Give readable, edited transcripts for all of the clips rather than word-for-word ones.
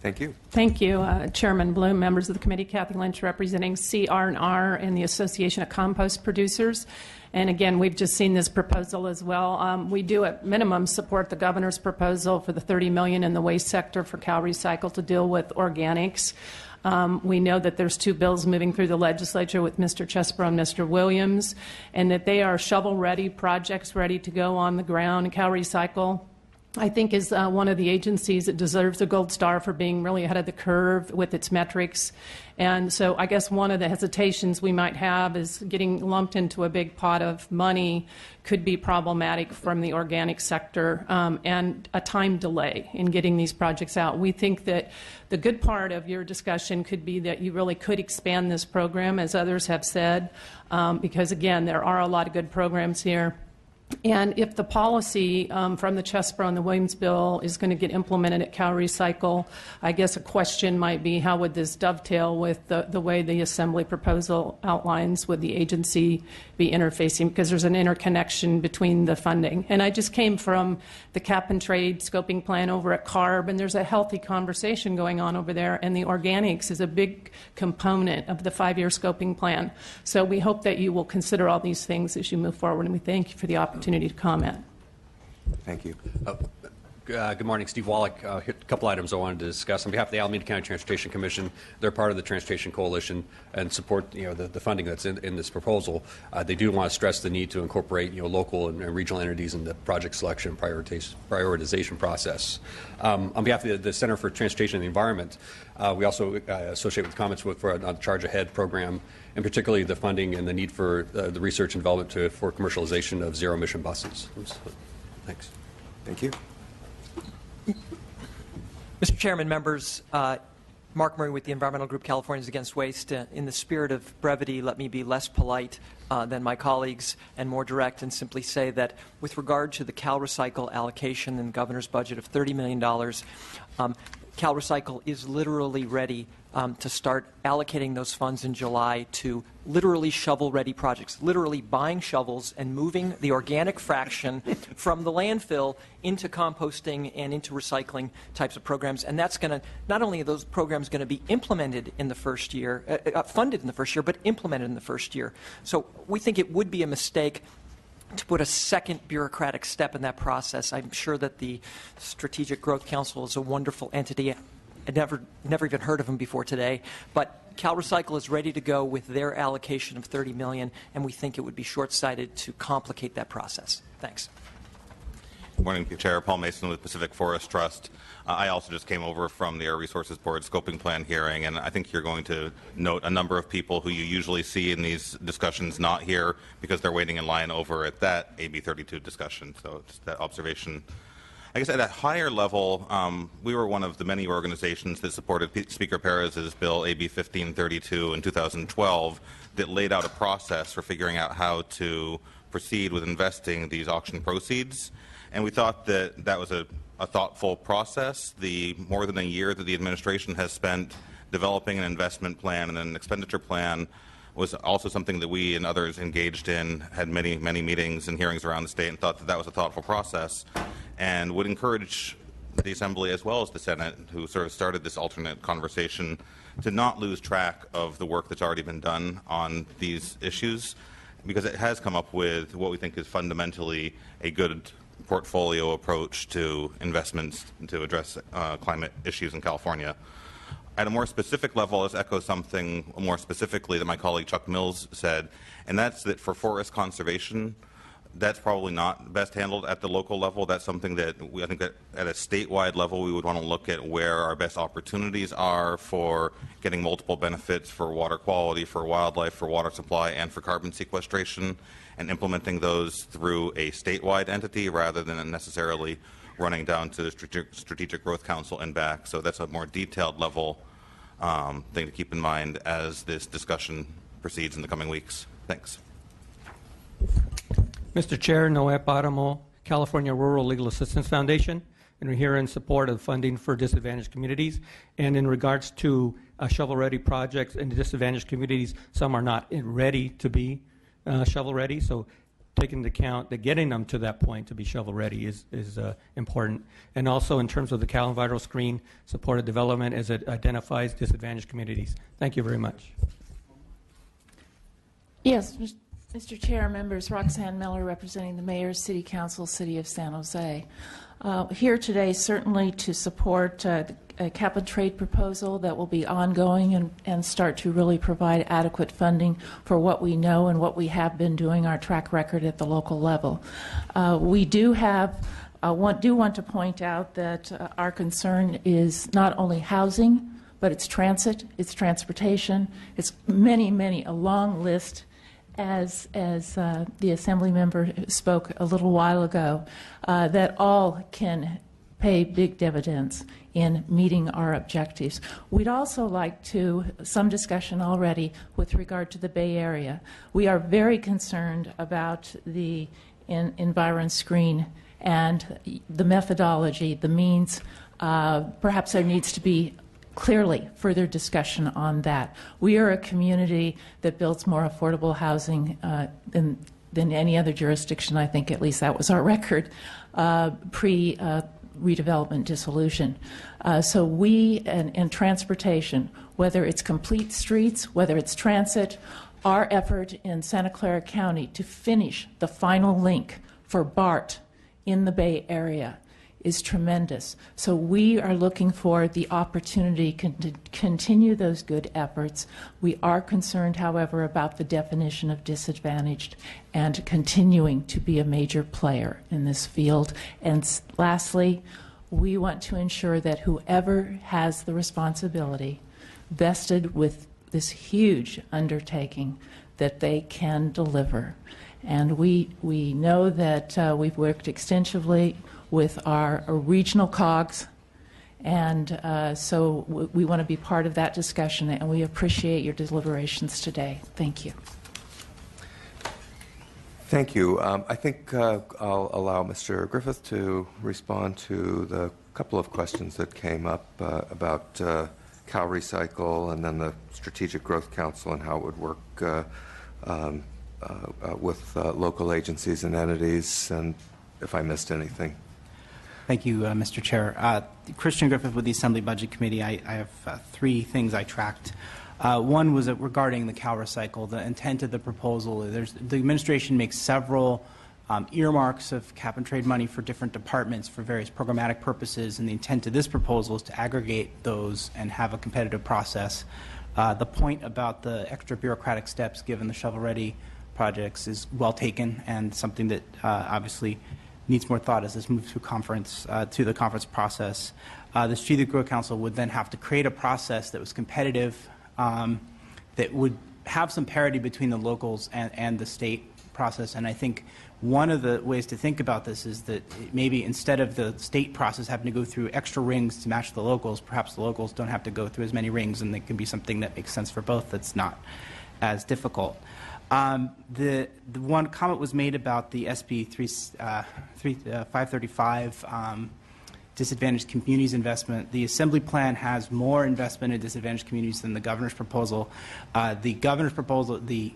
Thank you. Thank you, Chairman Bloom, members of the committee. Kathy Lynch representing CR&R and the Association of Compost Producers. And again, we've just seen this proposal as well. We do at minimum support the governor's proposal for the $30 million in the waste sector for CalRecycle to deal with organics. We know that there's two bills moving through the legislature with Mr. Chesbro and Mr. Williams, and that they are shovel-ready projects ready to go on the ground. CalRecycle, I think, is one of the agencies that deserves a gold star for being really ahead of the curve with its metrics. And so I guess one of the hesitations we might have is getting lumped into a big pot of money could be problematic from the organic sector, and a time delay in getting these projects out. We think that the good part of your discussion could be that you really could expand this program, as others have said, because, again, there are a lot of good programs here. And if the policy from the Chesbro and the Williams bill is going to get implemented at CalRecycle, I guess a question might be how would this dovetail with the way the Assembly proposal outlines would the agency be interfacing, because there's an interconnection between the funding. And I just came from the cap and trade scoping plan over at CARB, and there's a healthy conversation going on over there, and the organics is a big component of the 5-year scoping plan. So we hope that you will consider all these things as you move forward, and we thank you for the opportunity to comment. Thank you. Good morning, Steve Wallach. A couple items I wanted to discuss on behalf of the Alameda County Transportation Commission. They're part of the Transportation Coalition and support the funding that's in this proposal. They do want to stress the need to incorporate local and regional entities in the project selection and prioritization process. On behalf of the Center for Transportation and the Environment, we also associate with comments on the Charge Ahead program, and particularly the funding and the need for the research and development for commercialization of zero-emission buses. Thanks. Thank you. Mr. Chairman, members, Mark Murray with the Environmental Group Californians Against Waste. In the spirit of brevity, let me be less polite than my colleagues and more direct and simply say that with regard to the CalRecycle allocation in the governor's budget of $30 million, CalRecycle is literally ready to start allocating those funds in July to literally shovel-ready projects, literally buying shovels and moving the organic fraction from the landfill into composting and into recycling types of programs. And that's going to, not only are those programs going to be implemented in the first year, funded in the first year, but implemented in the first year. So we think it would be a mistake to put a second bureaucratic step in that process. I'm sure that the Strategic Growth Council is a wonderful entity. I'd never even heard of them before today, but CalRecycle is ready to go with their allocation of $30 million, and we think it would be short-sighted to complicate that process. Thanks. Good morning, Chair. Paul Mason with Pacific Forest Trust. I also just came over from the Air Resources Board scoping plan hearing, and I think you're going to note a number of people who you usually see in these discussions not here because they're waiting in line over at that AB 32 discussion. So just that observation. I guess at a higher level, we were one of the many organizations that supported Speaker Perez's bill AB 1532 in 2012 that laid out a process for figuring out how to proceed with investing these auction proceeds. And we thought that that was a thoughtful process. The more than a year that the administration has spent developing an investment plan and an expenditure plan was also something that we and others engaged in, had many meetings and hearings around the state, and thought that that was a thoughtful process, and would encourage the Assembly as well as the Senate, who sort of started this alternate conversation, to not lose track of the work that's already been done on these issues, because it has come up with what we think is fundamentally a good portfolio approach to investments to address climate issues in California. At a more specific level, let's echo something more specifically that my colleague Chuck Mills said, and that's that for forest conservation, that's probably not best handled at the local level. That's something that I think that at a statewide level we would want to look at where our best opportunities are for getting multiple benefits for water quality, for wildlife, for water supply, and for carbon sequestration, and implementing those through a statewide entity rather than necessarily running down to the Strategic Growth Council and back. So that's a more detailed level thing to keep in mind as this discussion proceeds in the coming weeks. Thanks. Mr. Chair, Noé Paramo, California Rural Legal Assistance Foundation, and we're here in support of funding for disadvantaged communities. And in regards to shovel-ready projects in the disadvantaged communities, some are not ready to be shovel-ready. So taking into account that getting them to that point to be shovel-ready is important. And also in terms of the Cal Environmental Screen supported development as it identifies disadvantaged communities. Thank you very much. Yes, Mr. Chair, members, Roxanne Miller representing the Mayor, City Council, City of San Jose. Here today certainly to support a cap and trade proposal that will be ongoing and start to really provide adequate funding for what we know and what we have been doing, our track record at the local level. We do want to point out that our concern is not only housing, but it's transit, it's transportation, it's a long list. As the Assembly member spoke a little while ago, that all can pay big dividends in meeting our objectives. We'd also like some discussion already with regard to the Bay Area. We are very concerned about the Environ Screen and the methodology, the means. Perhaps there needs to be clearly further discussion on that. We are a community that builds more affordable housing than any other jurisdiction. I think at least that was our record pre-redevelopment dissolution. So we, and transportation, whether it's complete streets, whether it's transit, our effort in Santa Clara County to finish the final link for BART in the Bay Area is tremendous. So we are looking for the opportunity to continue those good efforts. We are concerned, however, about the definition of disadvantaged and continuing to be a major player in this field. And lastly, we want to ensure that whoever has the responsibility vested with this huge undertaking, that they can deliver. And we know that we've worked extensively with our regional COGS, and so we want to be part of that discussion, and we appreciate your deliberations today. Thank you. Thank you. I think I'll allow Mr. Griffith to respond to the couple of questions that came up about Cal Recycle and then the Strategic Growth Council and how it would work with local agencies and entities, and if I missed anything. Thank you, Mr. Chair. Christian Griffith with the Assembly Budget Committee. I have three things I tracked. One was regarding the Cal Recycle. The intent of the proposal, the administration makes several earmarks of cap and trade money for different departments for various programmatic purposes, and the intent of this proposal is to aggregate those and have a competitive process. The point about the extra bureaucratic steps given the shovel-ready projects is well taken and something that obviously needs more thought as this moves through to the conference process. The Strategic Growth Council would then have to create a process that was competitive, that would have some parity between the locals and the state process. And I think one of the ways to think about this is that maybe instead of the state process having to go through extra rings to match the locals, perhaps the locals don't have to go through as many rings, and it can be something that makes sense for both that's not as difficult. The one comment was made about the SB 535 disadvantaged communities investment. The Assembly plan has more investment in disadvantaged communities than the governor's proposal. The governor's proposal, the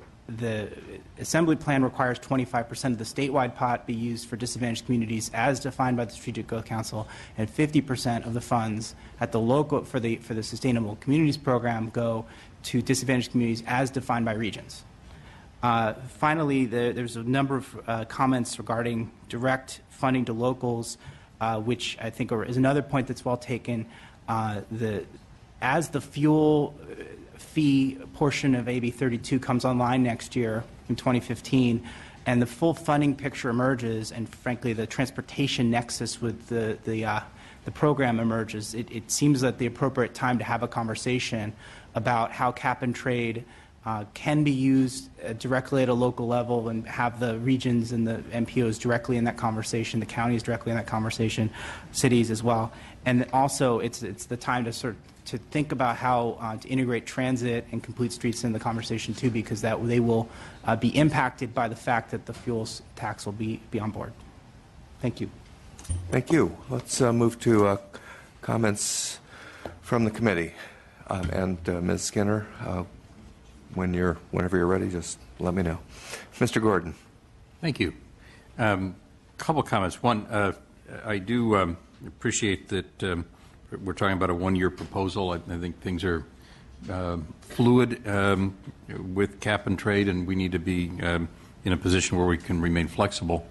Assembly plan requires 25% of the statewide pot be used for disadvantaged communities as defined by the Strategic Growth Council, and 50% of the funds at the local for the Sustainable Communities Program go to disadvantaged communities as defined by regions. Finally, there's a number of comments regarding direct funding to locals, which I think is another point that's well taken. As the fuel fee portion of AB 32 comes online next year in 2015, and the full funding picture emerges, and frankly the transportation nexus with the program emerges, it seems that the appropriate time to have a conversation about how cap and trade can be used directly at a local level, and have the regions and the MPOs directly in that conversation, the counties directly in that conversation, cities as well. And also it's the time to think about how to integrate transit and complete streets in the conversation too, because they will be impacted by the fact that the fuels tax will be on board. Thank you. Thank you. Let's move to comments from the committee. And Ms. Skinner, whenever you're ready, just let me know. Mr. Gordon. Thank you. Couple comments. One, I do appreciate that we're talking about a one-year proposal. I think things are fluid with cap and trade, and we need to be in a position where we can remain flexible.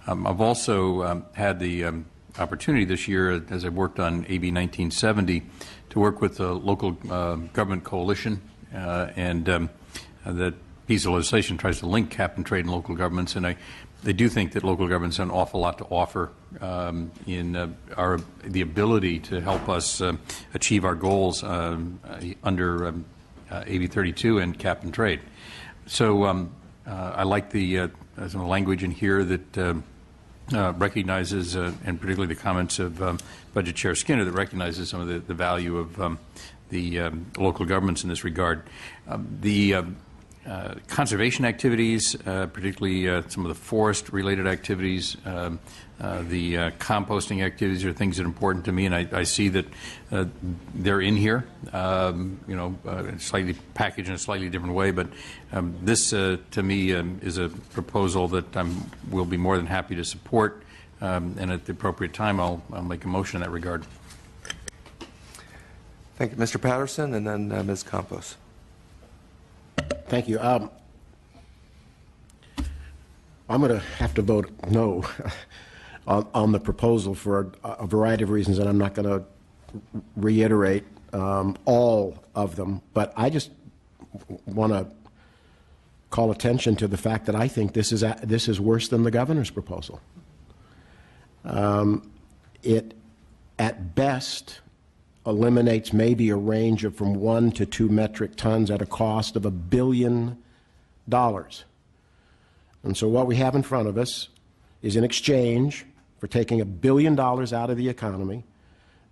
I've also had the opportunity this year, as I've worked on AB 1970, to work with the local government coalition, and that piece of legislation tries to link cap and trade and local governments, and I do think that local governments have an awful lot to offer in the ability to help us achieve our goals under AB 32 and cap and trade. So I like the some language in here that recognizes, and particularly the comments of Budget Chair Skinner, that recognizes some of the value of the local governments in this regard. Conservation activities, particularly some of the forest-related activities, the composting activities are things that are important to me, and I see that they're in here, slightly packaged in a slightly different way, but this, to me, is a proposal that I will be more than happy to support, and at the appropriate time, I'll make a motion in that regard. Thank you, Mr. Patterson, and then Ms. Campos. Thank you. I'm going to have to vote no on the proposal for a variety of reasons, and I'm not going to reiterate all of them. But I just want to call attention to the fact that I think this is worse than the governor's proposal. It, at best, eliminates maybe a range of from 1 to 2 metric tons at a cost of $1 billion. And so what we have in front of us is in exchange for taking $1 billion out of the economy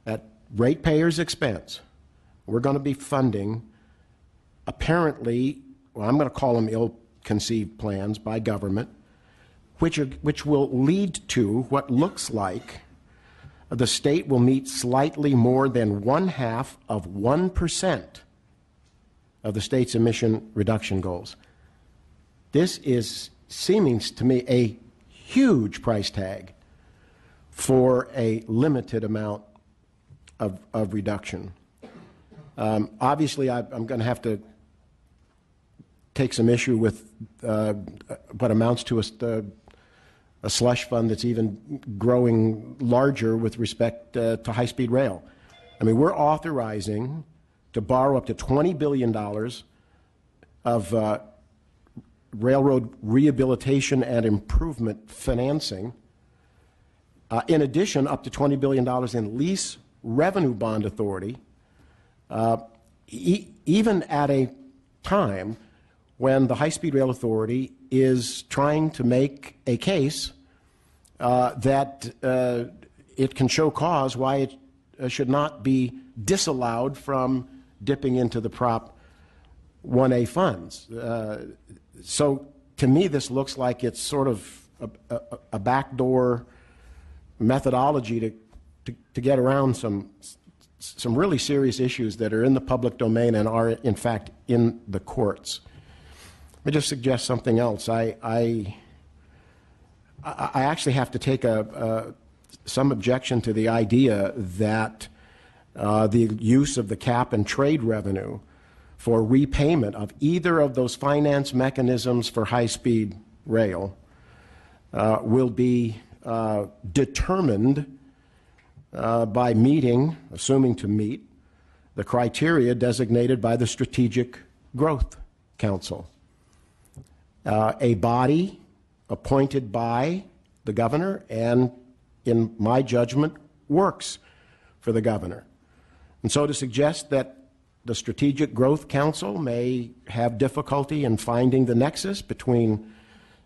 at ratepayers' expense, we're going to be funding apparently, well, I'm going to call them ill-conceived plans by government, which will lead to what looks like the state will meet slightly more than 0.5% of the state's emission reduction goals. This is seeming to me a huge price tag for a limited amount of reduction. Obviously, I'm going to have to take some issue with what amounts to a slush fund that's even growing larger with respect to high-speed rail. I mean, we're authorizing to borrow up to $20 billion of railroad rehabilitation and improvement financing. In addition, up to $20 billion in lease revenue bond authority, even at a time when the High-Speed Rail Authority is trying to make a case that it can show cause why it should not be disallowed from dipping into the Prop 1A funds. So to me, this looks like it's sort of a backdoor methodology to get around some really serious issues that are in the public domain and are, in fact, in the courts. Let me just suggest something else. I actually have to take some objection to the idea that the use of the cap and trade revenue for repayment of either of those finance mechanisms for high-speed rail will be determined by meeting, assuming to meet, the criteria designated by the Strategic Growth Council, a body appointed by the governor and, in my judgment, works for the governor. And so to suggest that the Strategic Growth Council may have difficulty in finding the nexus between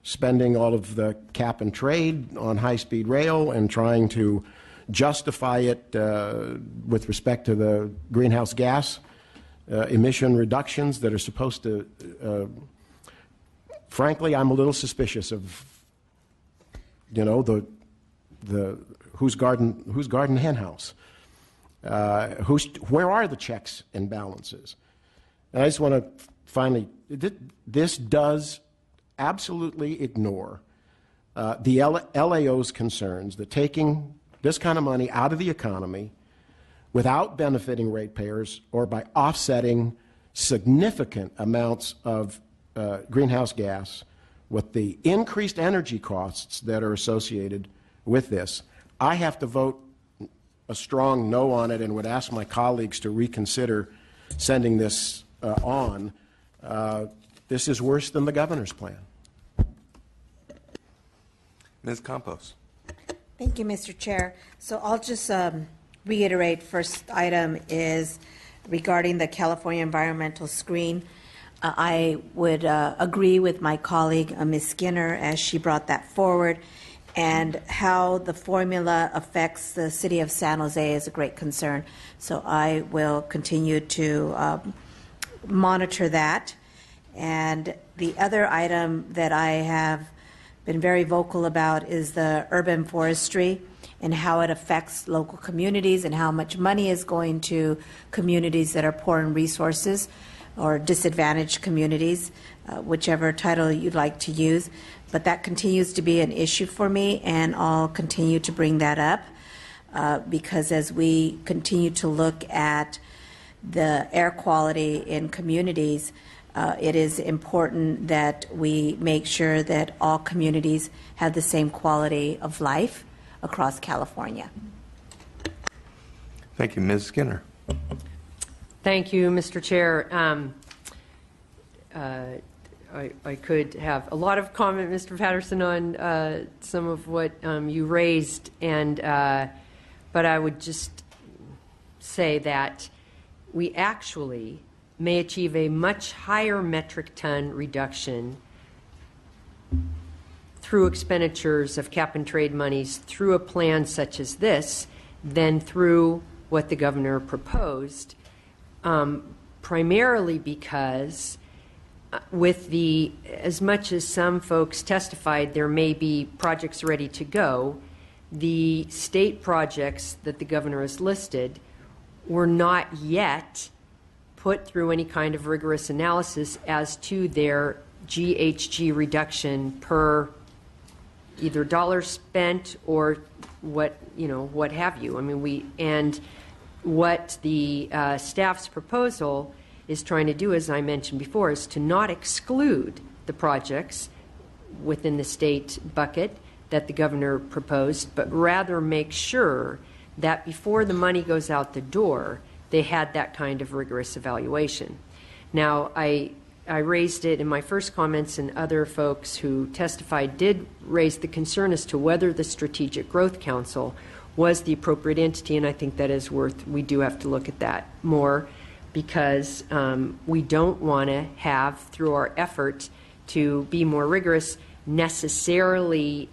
spending all of the cap and trade on high-speed rail and trying to justify it with respect to the greenhouse gas emission reductions that are supposed to, frankly, I'm a little suspicious of, the whose garden hen house. Where are the checks and balances? And I just want to finally, this does absolutely ignore the LAO's concerns that taking this kind of money out of the economy without benefiting ratepayers or by offsetting significant amounts of greenhouse gas with the increased energy costs that are associated with this, I have to vote a strong no on it and would ask my colleagues to reconsider sending this on. This is worse than the governor's plan. Ms. Campos. Thank you, Mr. Chair. So I'll just reiterate, first item is regarding the California environmental screen. I would agree with my colleague, Ms. Skinner, as she brought that forward, and how the formula affects the city of San Jose is a great concern. So I will continue to monitor that. And the other item that I have been very vocal about is the urban forestry and how it affects local communities and how much money is going to communities that are poor in resources or disadvantaged communities, whichever title you'd like to use. But that continues to be an issue for me, and I'll continue to bring that up because as we continue to look at the air quality in communities, it is important that we make sure that all communities have the same quality of life across California. Thank you. Ms. Skinner. Thank you, Mr. Chair. I could have a lot of comment, Mr. Patterson, on some of what you raised, and but I would just say that we actually may achieve a much higher metric ton reduction through expenditures of cap and trade monies through a plan such as this than through what the governor proposed, primarily because with the, as much as some folks testified there may be projects ready to go, the state projects that the governor has listed were not yet put through any kind of rigorous analysis as to their GHG reduction per either dollars spent or what, you know, what have you. I mean, and what the staff's proposal is trying to do, as I mentioned before, is to not exclude the projects within the state bucket that the governor proposed, but rather make sure that before the money goes out the door, they had that kind of rigorous evaluation. Now, I raised it in my first comments, and other folks who testified did raise the concern as to whether the Strategic Growth Council was the appropriate entity, and I think that is we do have to look at that more, because we don't want to have, through our effort to be more rigorous, necessarily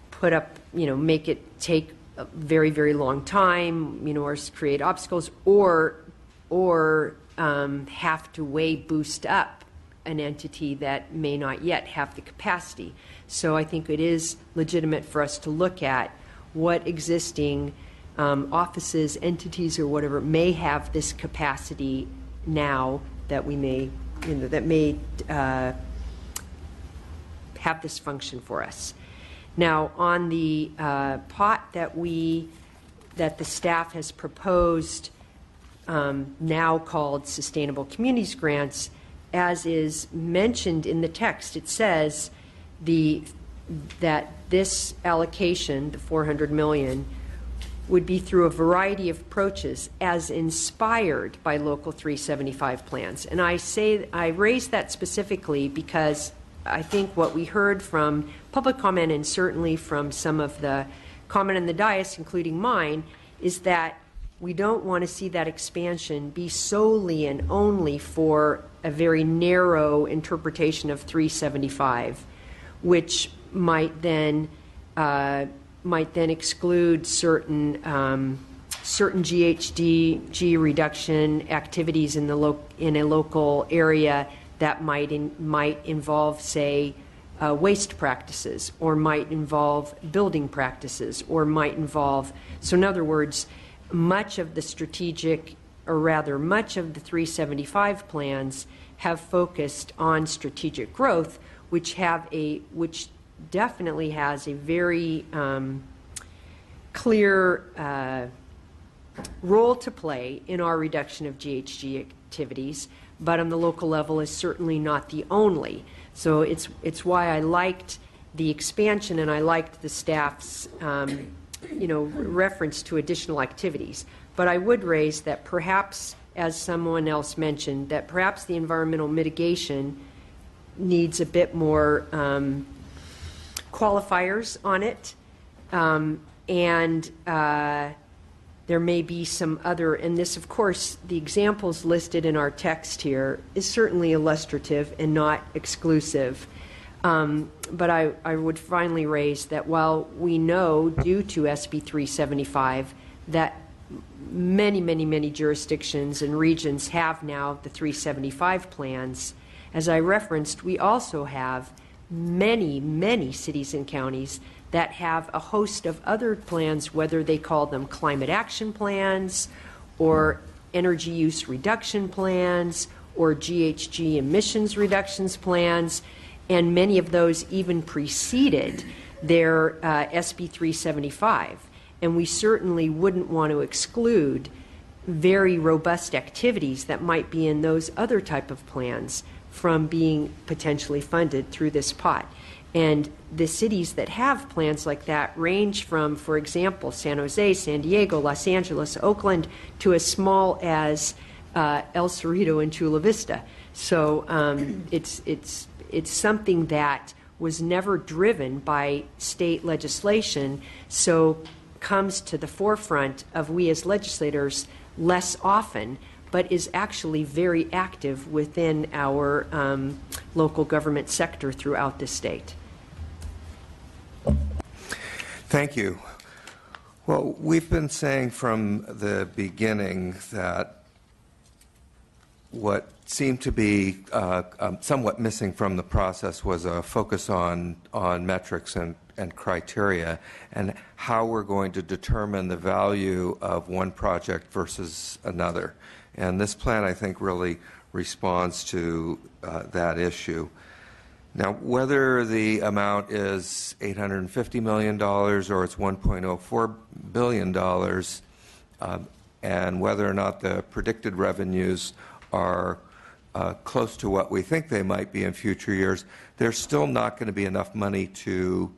put up, you know, make it take a very, very long time, you know, or create obstacles, or have to boost up an entity that may not yet have the capacity. So I think it is legitimate for us to look at what existing offices, entities, or whatever may have this capacity now that we may, you know, that may have this function for us. Now, on the pot that the staff has proposed, now called Sustainable Communities Grants, as is mentioned in the text, it says that this allocation, the $400 million, would be through a variety of approaches as inspired by Local 375 plans. And I raised that specifically because I think what we heard from public comment, and certainly from some of the comment in the dais, including mine, is that we don't want to see that expansion be solely and only for a very narrow interpretation of 375, which might then exclude certain GHG reduction activities in a local area that might involve, say, waste practices, or might involve building practices, or might involve. So in other words, much of the strategic, or rather much of the 375 plans have focused on strategic growth, which definitely has a very clear role to play in our reduction of GHG activities, but on the local level is certainly not the only. So it's why I liked the expansion, and I liked the staff's reference to additional activities. But I would raise that perhaps, as someone else mentioned, that perhaps the environmental mitigation needs a bit more qualifiers on it, and there may be some other, and this, of course, the examples listed in our text here is certainly illustrative and not exclusive. But I would finally raise that while we know, due to SB 375, that many jurisdictions and regions have now the 375 plans, as I referenced, we also have many cities and counties that have a host of other plans, whether they call them climate action plans or energy use reduction plans or GHG emissions reductions plans, and many of those even preceded their SB 375. And we certainly wouldn't want to exclude very robust activities that might be in those other type of plans from being potentially funded through this pot. And the cities that have plans like that range from, for example, San Jose, San Diego, Los Angeles, Oakland, to as small as El Cerrito and Chula Vista. So it's something that was never driven by state legislation, so comes to the forefront of we as legislators less often, but is actually very active within our local government sector throughout the state. Thank you. Well, we've been saying from the beginning that what seemed to be somewhat missing from the process was a focus on metrics and criteria and how we're going to determine the value of one project versus another. And this plan, I think, really responds to that issue. Now, whether the amount is $850 million or it's $1.04 billion, and whether or not the predicted revenues are close to what we think they might be in future years, there's still not going to be enough money to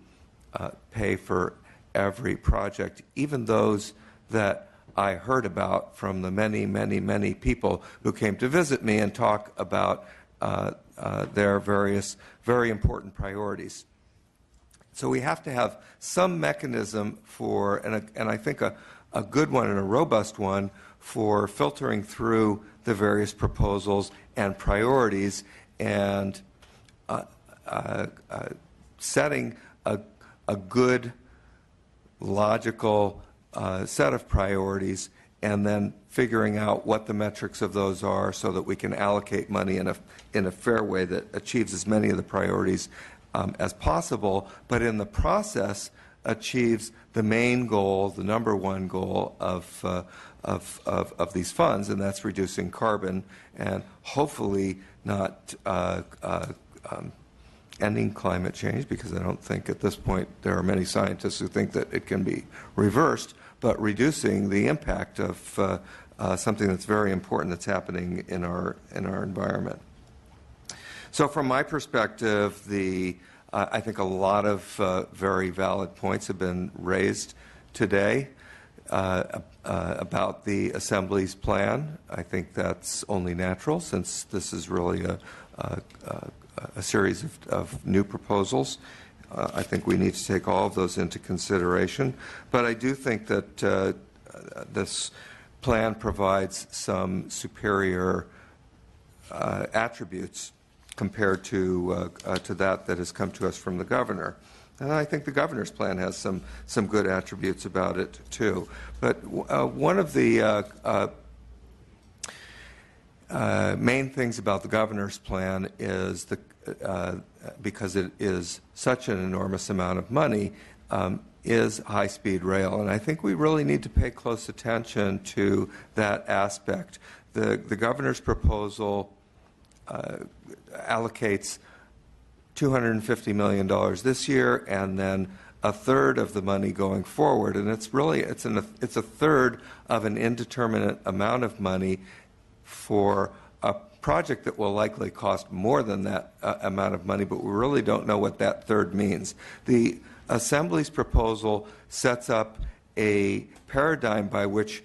pay for every project, even those that I heard about from the many people who came to visit me and talk about their various very important priorities. So we have to have some mechanism for, and I think a good one and a robust one, for filtering through the various proposals and priorities and setting a good, logical set of priorities, and then figuring out what the metrics of those are so that we can allocate money in a fair way that achieves as many of the priorities as possible, but in the process achieves the main goal, the number one goal of these funds, and that's reducing carbon and hopefully not ending climate change, because I don't think at this point there are many scientists who think that it can be reversed, but reducing the impact of something that's very important that's happening in our environment. So from my perspective, I think a lot of very valid points have been raised today about the Assembly's plan. I think that's only natural, since this is really a series of new proposals. I think we need to take all of those into consideration. But I do think that this plan provides some superior attributes compared to that has come to us from the governor. And I think the governor's plan has some good attributes about it, too. But one of the main things about the governor's plan is, because it is such an enormous amount of money, is high-speed rail. And I think we really need to pay close attention to that aspect. The governor's proposal allocates $250 million this year, and then a third of the money going forward. And it's a third of an indeterminate amount of money for a project that will likely cost more than that amount of money, but we really don't know what that third means. The Assembly's proposal sets up a paradigm by which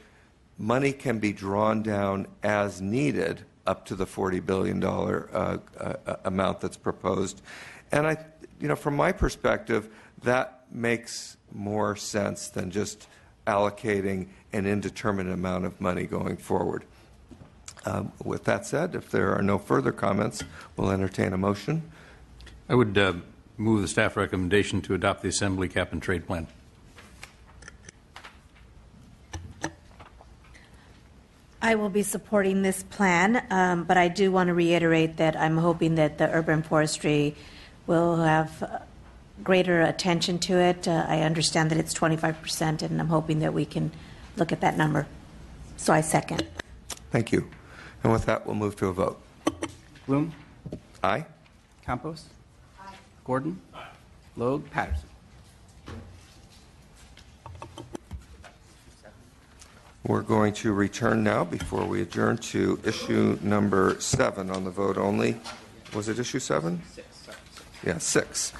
money can be drawn down as needed up to the $40 billion amount that's proposed. And from my perspective, that makes more sense than just allocating an indeterminate amount of money going forward. With that said, if there are no further comments, we'll entertain a motion. I would move the staff recommendation to adopt the Assembly Cap and Trade Plan. I will be supporting this plan, but I do want to reiterate that I'm hoping that the urban forestry will have greater attention to it. I understand that it's 25%, and I'm hoping that we can look at that number. So I second. Thank you. And with that, we'll move to a vote. Bloom? Aye. Campos? Aye. Gordon? Aye. Logue? Patterson? We're going to return now, before we adjourn, to issue number 7 on the vote only. Was it issue 7? 6. Yeah, 6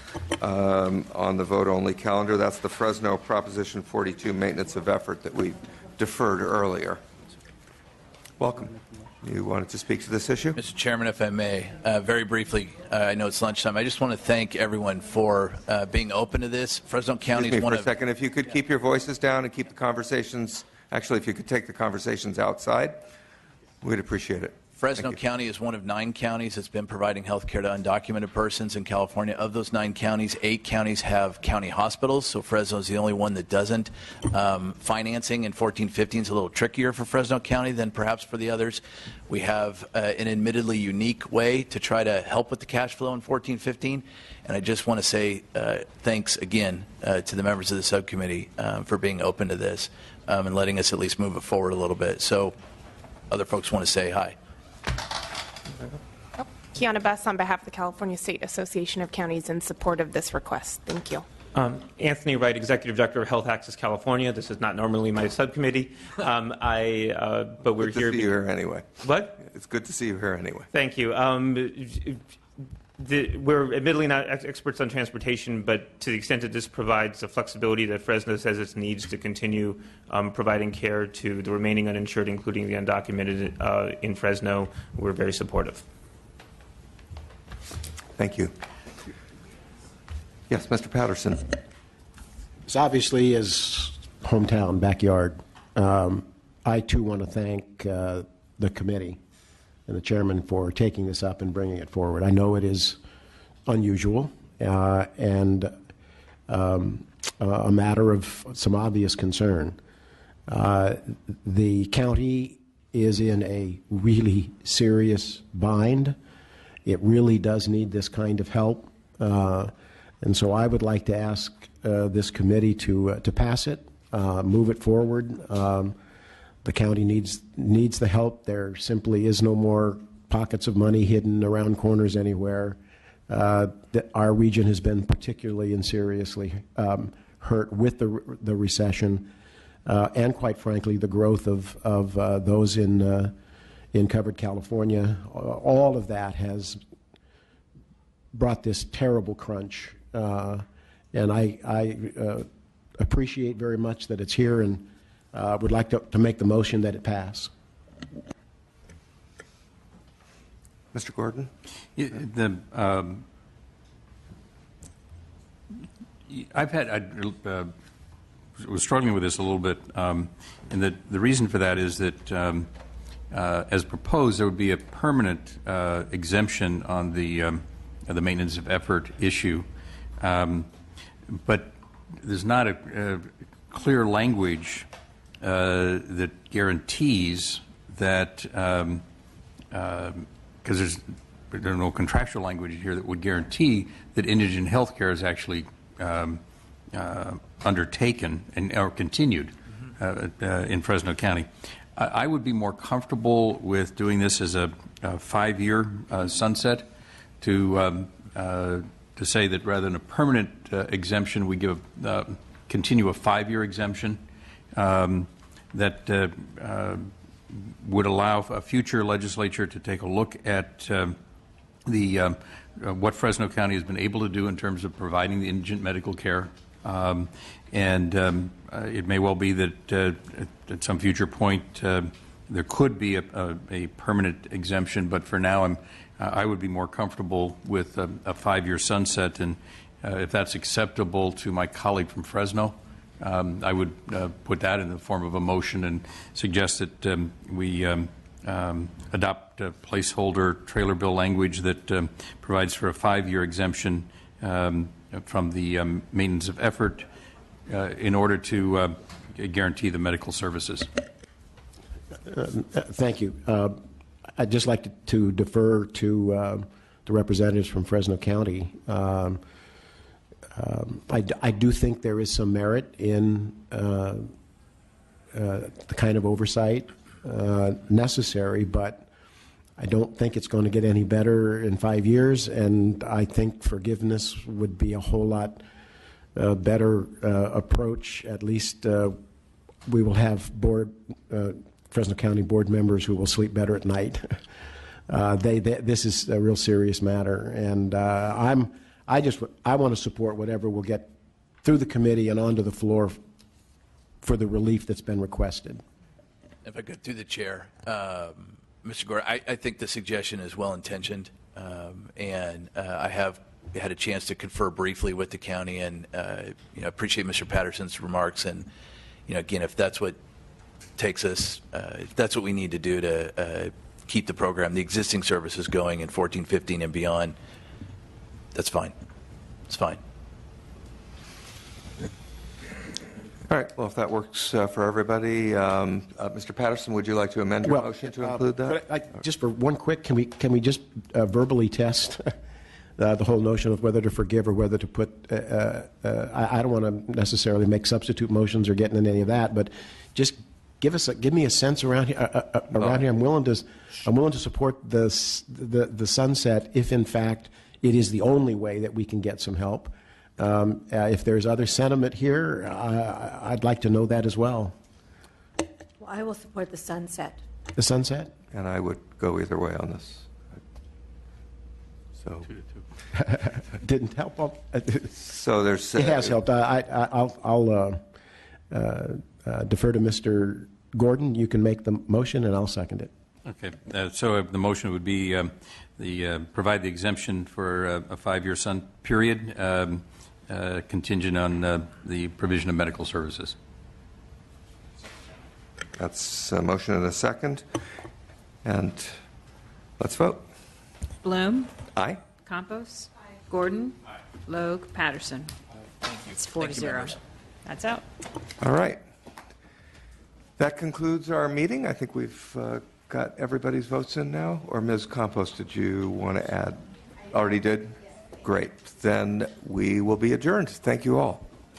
on the vote only calendar. That's the Fresno Proposition 42 maintenance of effort that we deferred earlier. Welcome. You wanted to speak to this issue? Mr. Chairman, if I may, very briefly, I know it's lunchtime. I just want to thank everyone for being open to this. Fresno County is one of... For a second, if you could keep your voices down and keep the conversations, actually, if you could take the conversations outside, we'd appreciate it. Fresno County is one of 9 counties that's been providing health care to undocumented persons in California. Of those 9 counties, 8 counties have county hospitals, so Fresno is the only one that doesn't. Financing in 1415 is a little trickier for Fresno County than perhaps for the others. We have an admittedly unique way to try to help with the cash flow in 1415, and I just want to say thanks again to the members of the subcommittee for being open to this and letting us at least move it forward a little bit. So other folks want to say hi. Kiana Bess on behalf of the California State Association of Counties in support of this request. Thank you. Anthony Wright, Executive Director of Health Access California. This is not normally my subcommittee, but we're here. Good to see you here anyway. What? It's good to see you here anyway. Thank you. We're admittedly not experts on transportation, but to the extent that this provides the flexibility that Fresno says it needs to continue providing care to the remaining uninsured, including the undocumented in Fresno, we're very supportive. Thank you. Yes, Mr. Patterson. It's obviously his hometown, backyard. I, too, want to thank the committee and the chairman for taking this up and bringing it forward. I know it is unusual and a matter of some obvious concern. The county is in a really serious bind. It really does need this kind of help. And so I would like to ask this committee to pass it, move it forward. The county needs the help. There simply is no more pockets of money hidden around corners anywhere. Our region has been particularly and seriously hurt with the recession and, quite frankly, the growth of those in covered California. All of that has brought this terrible crunch. And I appreciate very much that it's here and would like to make the motion that it pass. Mr. Gordon? I was struggling with this a little bit, and the reason for that is that as proposed, there would be a permanent exemption on the maintenance of effort issue, but there's not a clear language that guarantees that, because there's no contractual language here that would guarantee that indigent health care is actually undertaken or continued in Fresno County. I would be more comfortable with doing this as a 5-year sunset to to say that rather than a permanent exemption, we continue a 5-year exemption that would allow a future legislature to take a look at what Fresno County has been able to do in terms of providing the indigent medical care. It may well be that at some future point there could be a permanent exemption, but for now I would be more comfortable with a 5-year sunset, and if that's acceptable to my colleague from Fresno, I would put that in the form of a motion and suggest that we adopt a placeholder trailer bill language that provides for a 5-year exemption from the maintenance of effort in order to guarantee the medical services. Thank you. I'd just like to defer to the representatives from Fresno County. I do think there is some merit in the kind of oversight necessary, but I don't think it's going to get any better in 5 years, and I think forgiveness would be a whole lot better approach. At least we will have Fresno County board members who will sleep better at night. This is a real serious matter, and I want to support whatever will get through the committee and onto the floor for the relief that's been requested. If I could, through the chair, Mr. Gore, I think the suggestion is well intentioned, and I have had a chance to confer briefly with the county, and appreciate Mr. Patterson's remarks. And again, if that's what takes us, if that's what we need to do to keep the program, the existing services going in 14, 15, and beyond, that's fine. It's fine. All right. Well, if that works for everybody, Mr. Patterson, would you like to amend your motion to include that? Just for one quick, can we just verbally test the whole notion of whether to forgive or whether to put? I don't want to necessarily make substitute motions or get into any of that, but just give me a sense around here. I'm willing to support the sunset if, in fact, it is the only way that we can get some help. If there's other sentiment here, I'd like to know that as well. Well, I will support the sunset. The sunset? And I would go either way on this. So 2-2. Didn't help. So there's. It has helped. I'll defer to Mr. Gordon. You can make the motion, and I'll second it. Okay. So the motion would be provide the exemption for a 5-year sun period, contingent on the provision of medical services. That's a motion and a second. And let's vote. Bloom. Aye. Campos. Aye. Gordon. Aye. Logue. Patterson. Thank you. It's 4-0. That's out. All right. That concludes our meeting. I think we've got everybody's votes in now. Or Ms. Campos, did you want to add? Already did? Great. Then we will be adjourned. Thank you all.